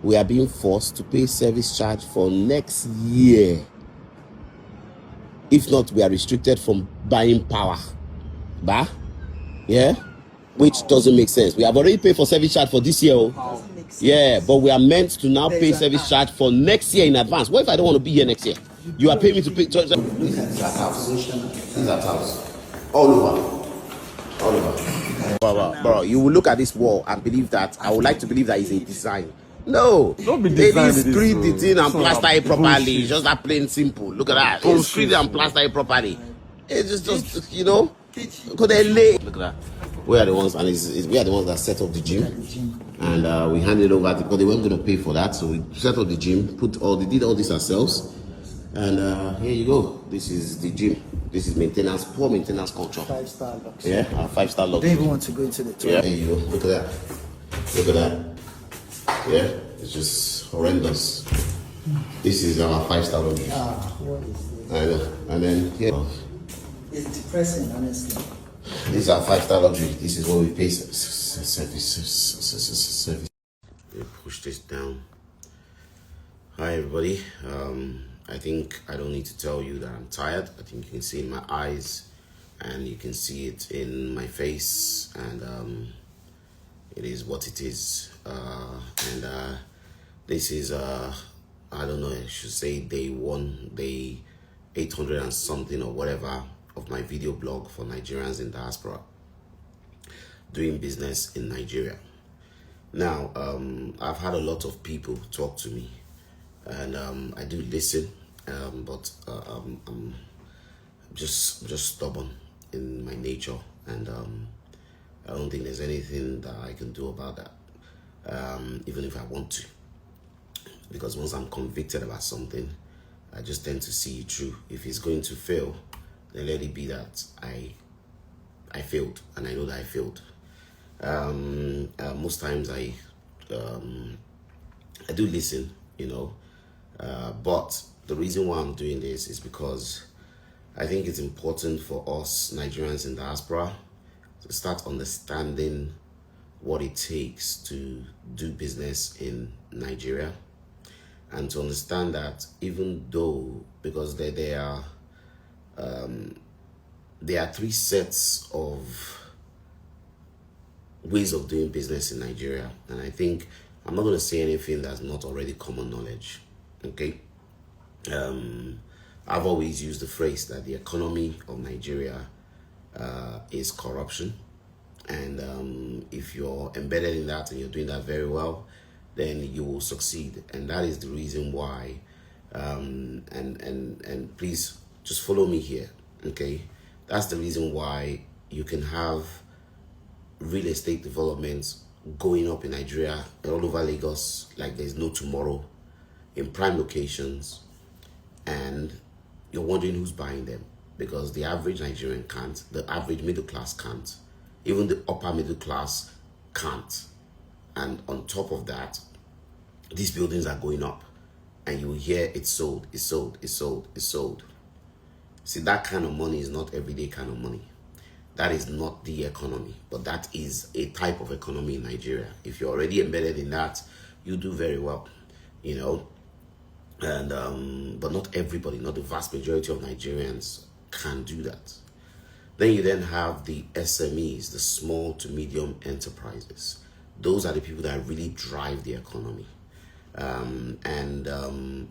we are being forced to pay service charge for next year. If not, we are restricted from buying power. Bah? Yeah? Which doesn't make sense. We have already paid for service charge for this year. Yeah, but we are meant to now pay service charge for next year in advance. What if I don't want to be here next year? You are paying me to pay. Look at that house. This is that house. All over. All over. Bro, you will look at this wall and believe that. I would like to believe that it's a design. No. Don't be they designed. didn't screed it in and plaster it properly. It's just that plain simple. Look at that. They screed it and plaster it properly. It's just you know. Because they lay. Look at that. We are the ones, and we are the ones that set up the gym, and we handed it over because they weren't going to pay for that. So we set up the gym, did all this ourselves, and here you go. This is the gym. This is maintenance, poor maintenance culture. 5-star luxury. Yeah, 5-star luxury. Don't even want to go into the toilet. Yeah, there you go. Look at that. Look at that. Yeah, it's just horrendous. This is our 5-star luxury. What is this? I know. And then here. It's depressing, honestly. This is our 5-star luxury. This is what we pay service. We push this down. Hi everybody. I think I don't need to tell you that I'm tired. I think you can see in my eyes, and you can see it in my face, and it is what it is. This is I don't know. I should say day 1, day 800 and something or whatever of my video blog for Nigerians in diaspora doing business in Nigeria. Now, I've had a lot of people talk to me, and I do listen, but I'm just stubborn in my nature, and I don't think there's anything that I can do about that, even if I want to, because once I'm convicted about something, I just tend to see it through. If it's going to fail, then let it be that I failed, and I know that I failed. Most times I do listen, you know, but the reason why I'm doing this is because I think it's important for us Nigerians in diaspora to start understanding what it takes to do business in Nigeria, and to understand that even though, because there are 3 sets of ways of doing business in Nigeria, and I think I'm not going to say anything that's not already common knowledge. Okay, I've always used the phrase that the economy of Nigeria is corruption, and if you're embedded in that and you're doing that very well, then you will succeed. And that is the reason why, and please just follow me here. Okay, that's the reason why you can have real estate developments going up in Nigeria, all over Lagos, like there's no tomorrow, in prime locations, and you're wondering who's buying them, because the average Nigerian can't, the average middle class can't, even the upper middle class can't. And on top of that, these buildings are going up, and you will hear it's sold, it's sold, it's sold, it's sold. See, that kind of money is not everyday kind of money. That is not the economy, but that is a type of economy in Nigeria. If you're already embedded in that, you do very well, you know. And but not everybody, not the vast majority of Nigerians can do that. Then you then have the SMEs, the small to medium enterprises. Those are the people that really drive the economy, and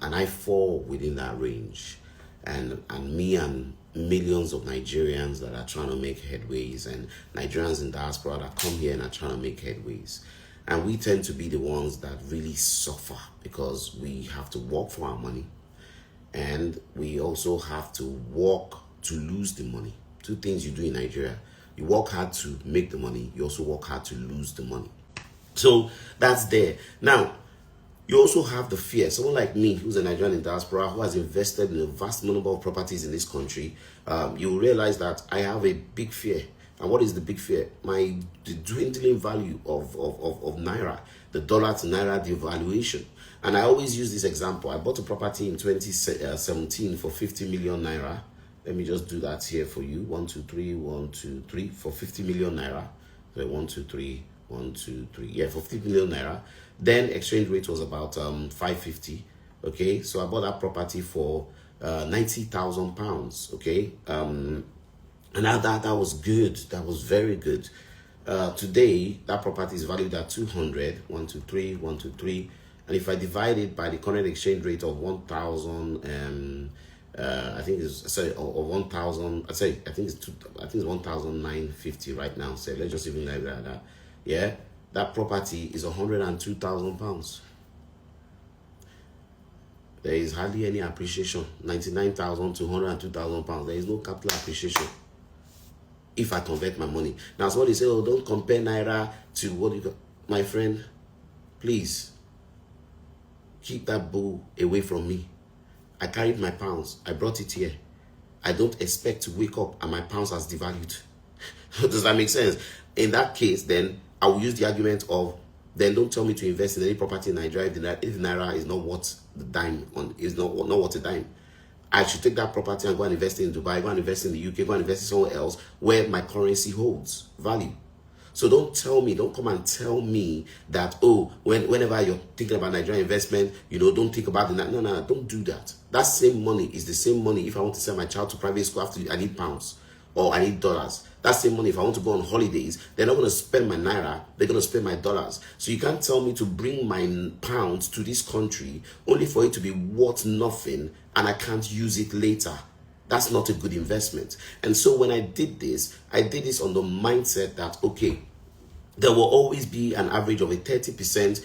I fall within that range. And me and millions of Nigerians that are trying to make headways, and Nigerians in diaspora that come here and are trying to make headways. And we tend to be the ones that really suffer, because we have to work for our money, and we also have to work to lose the money. 2 things you do in Nigeria: you work hard to make the money, you also work hard to lose the money. So that's there. Now, you also have the fear. Someone like me, who's a Nigerian in diaspora, who has invested in a vast number of properties in this country, you will realize that I have a big fear. And what is the big fear? The dwindling value of Naira, the dollar to Naira devaluation. And I always use this example. I bought a property in 2017 for 50 million Naira. Let me just do that here for you. 1, 2, 3, 1, 2, 3, for 50 million Naira. So 1, 2, 3, 1, 2, 3. Yeah, for 50 million Naira. Then exchange rate was about 550. Okay, so I bought that property for 90,000 pounds. Okay, and that was good. That was very good. Today, that property is valued at 200, 123, 123. And if I divide it by the current exchange rate of 1,000, I think it's, sorry, or 1,000, I think it's 1,950 right now. So let's just even like that. Yeah, that property is 102,000 pounds. There is hardly any appreciation. 99,000 to 102,000 pounds. There is no capital appreciation if I convert my money. Now, somebody say, oh, don't compare Naira to what you got. My friend, please, keep that bull away from me. I carried my pounds. I brought it here. I don't expect to wake up and my pounds has devalued. Does that make sense? In that case, then I will use the argument of, then don't tell me to invest in any property in Nigeria if Naira is not worth the dime, is not worth a dime. I should take that property and go and invest in Dubai, go and invest in the UK, go and invest in somewhere else where my currency holds value. So don't come and tell me that, oh, whenever you're thinking about Nigerian investment, don't think about no, don't do that. That same money is the same money if I want to send my child to private school, I need pounds or I need dollars. That same money, if I want to go on holidays, they're not going to spend my Naira, they're going to spend my dollars. So you can't tell me to bring my pounds to this country only for it to be worth nothing and I can't use it later. That's not a good investment. And so when I did this on the mindset that, okay, there will always be an average of a 30%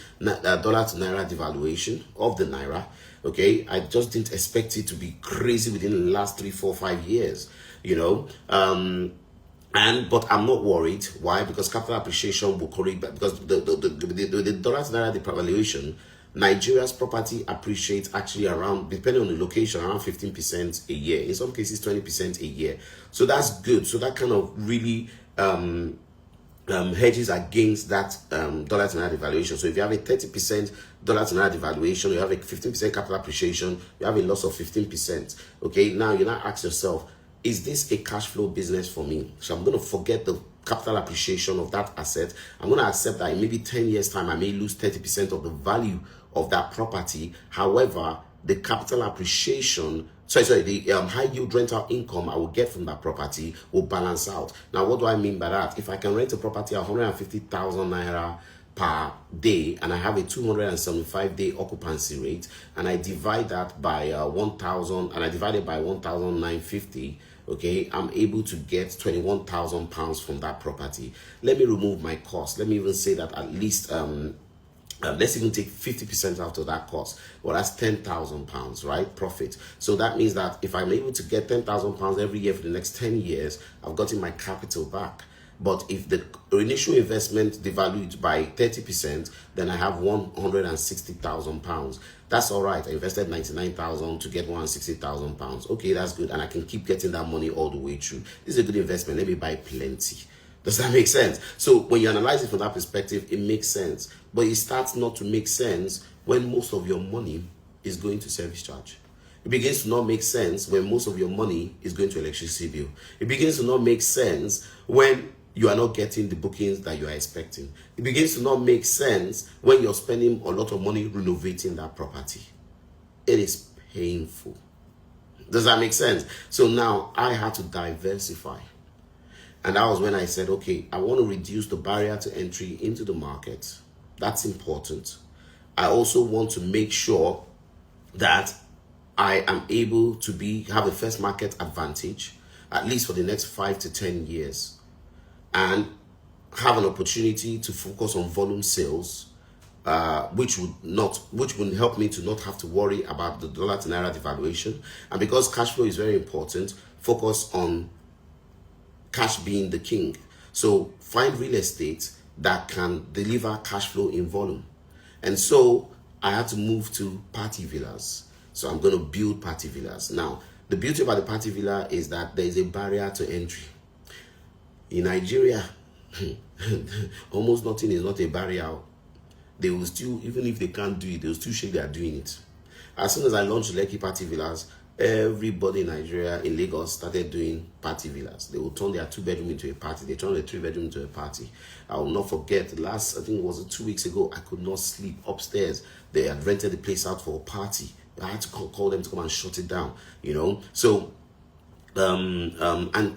dollar to Naira devaluation of the Naira. Okay, I just didn't expect it to be crazy within the last 3, 4, 5 years, but I'm not worried. Why? Because capital appreciation will correct that. Because the dollar to Naira devaluation, Nigeria's property appreciates actually around, depending on the location, around 15% a year. In some cases, 20% a year. So that's good. So that kind of really hedges against that dollar to Naira devaluation. So if you have a 30% dollar to Naira devaluation, you have a 15% capital appreciation, you have a loss of 15%. Okay, now you now ask yourself, is this a cash flow business for me? So I'm going to forget the capital appreciation of that asset. I'm going to accept that in maybe 10 years time, I may lose 30% of the value of that property. However, the capital appreciation, the high yield rental income I will get from that property will balance out. Now, what do I mean by that? If I can rent a property at 150,000 Naira per day and I have a 275-day occupancy rate and I divide that by 1,000 and I divide it by 1,950, okay, I'm able to get 21,000 pounds from that property. Let me remove my cost. Let me even say that at least let's even take 50% out of that cost. Well, that's 10,000 pounds, right? Profit. So that means that if I'm able to get 10,000 pounds every year for the next 10 years, I've gotten my capital back. But if the initial investment devalued by 30%, then I have 160,000 pounds. That's all right. I invested 99,000 to get 160,000 pounds. Okay, that's good. And I can keep getting that money all the way through. This is a good investment. Let me buy plenty. Does that make sense? So when you analyze it from that perspective, it makes sense. But it starts not to make sense when most of your money is going to service charge. It begins to not make sense when most of your money is going to electricity bill. It begins to not make sense when you are not getting the bookings that you are expecting. It begins to not make sense when you're spending a lot of money renovating that property. It is painful. Does that make sense? So now I had to diversify. And that was when I said, okay, I want to reduce the barrier to entry into the market. That's important. I also want to make sure that I am able to have a first market advantage, at least for the next 5 to 10 years, and have an opportunity to focus on volume sales, which would help me to not have to worry about the dollar to Naira devaluation. And because cash flow is very important, focus on cash being the king. So find real estate that can deliver cash flow in volume. And so I had to move to party villas. So I'm going to build party villas. Now, the beauty about the party villa is that there is a barrier to entry. In Nigeria, almost nothing is not a barrier. They will still, even if they can't do it, they will still say they are doing it. As soon as I launched Lekki Party Villas, everybody in Nigeria, in Lagos, started doing party villas. They would turn their 2-bedroom into a party. They turned their 3-bedroom into a party. I will not forget, last, I think it was 2 weeks ago, I could not sleep upstairs. They had rented the place out for a party. I had to call them to come and shut it down, you know. So, and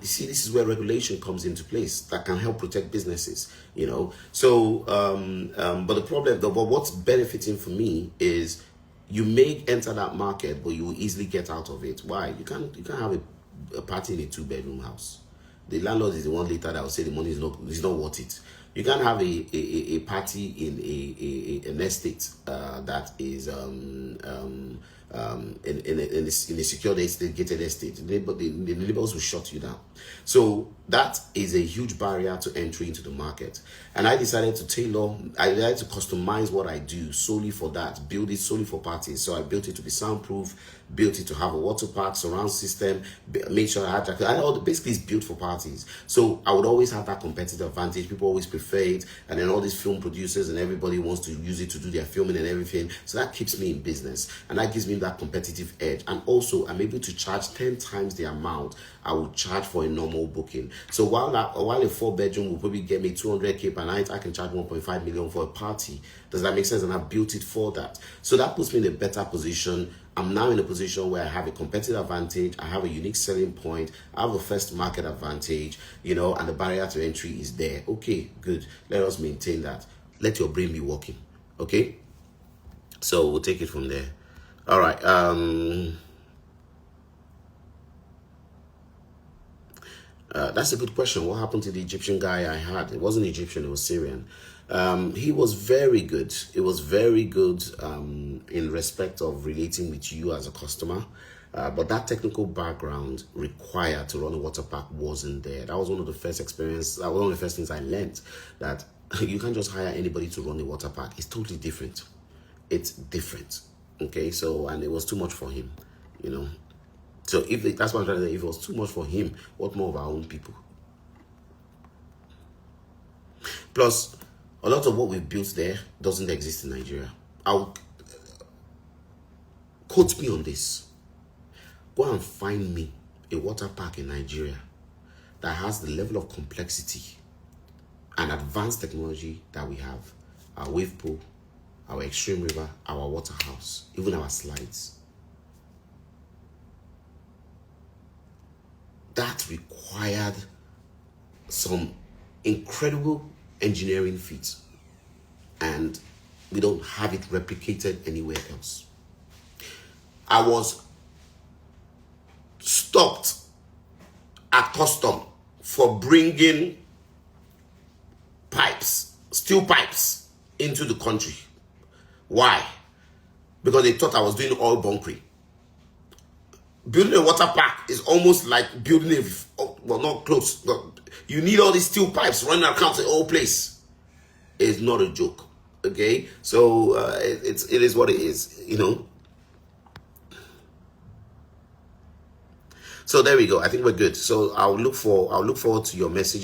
you see, this is where regulation comes into place that can help protect businesses, you know. So, but the problem, but what's benefiting for me is you may enter that market, but you will easily get out of it. Why? You can't have a party in a 2-bedroom house. The landlord is the one later that will say the money is not worth it. You can't have a party in an estate that is in a secured estate, gated estate. The neighbors will shut you down. So that is a huge barrier to entry into the market. And I decided to customize what I do solely for that, build it solely for parties. So I built it to be soundproof, built it to have a water park, surround system, made sure I had basically it's built for parties. So I would always have that competitive advantage. People always prefer it, and then all these film producers and everybody wants to use it to do their filming and everything. So that keeps me in business, and that gives me that competitive edge. And also I'm able to charge 10 times the amount I would charge for a normal booking. So while a 4-bedroom will probably get me 200K per night, I can charge 1.5 million for a party. Does that make sense? And I built it for that. So that puts me in a better position. I'm now in a position where I have a competitive advantage. I have a unique selling point. I have a first market advantage, you know, and the barrier to entry is there. Okay, good. Let us maintain that. Let your brain be working. Okay? So we'll take it from there. All right. That's a good question. What happened to the Egyptian guy I had? It wasn't Egyptian, it was Syrian. He was very good. It was very good in respect of relating with you as a customer. But that technical background required to run a water park wasn't there. That was one of the first experiences, that was one of the first things I learned, that you can't just hire anybody to run a water park. It's totally different. It's different. Okay, so, and it was too much for him, you know. So that's what I'm trying to say. If it was too much for him, what more of our own people? Plus, a lot of what we've built there doesn't exist in Nigeria. Quote me on this. Go and find me a water park in Nigeria that has the level of complexity and advanced technology that we have. Our wave pool, our extreme river, our water house, even our slides. That required some incredible engineering feats, and we don't have it replicated anywhere else. I was stopped at custom for bringing pipes, steel pipes, into the country. Why? Because they thought I was doing oil bunkering. Building a water park is almost like building well, not close. You need all these steel pipes running around the whole place. It's not a joke. Okay, so it is what it is, you know. So there we go. I think we're good. So I'll look forward to your messages.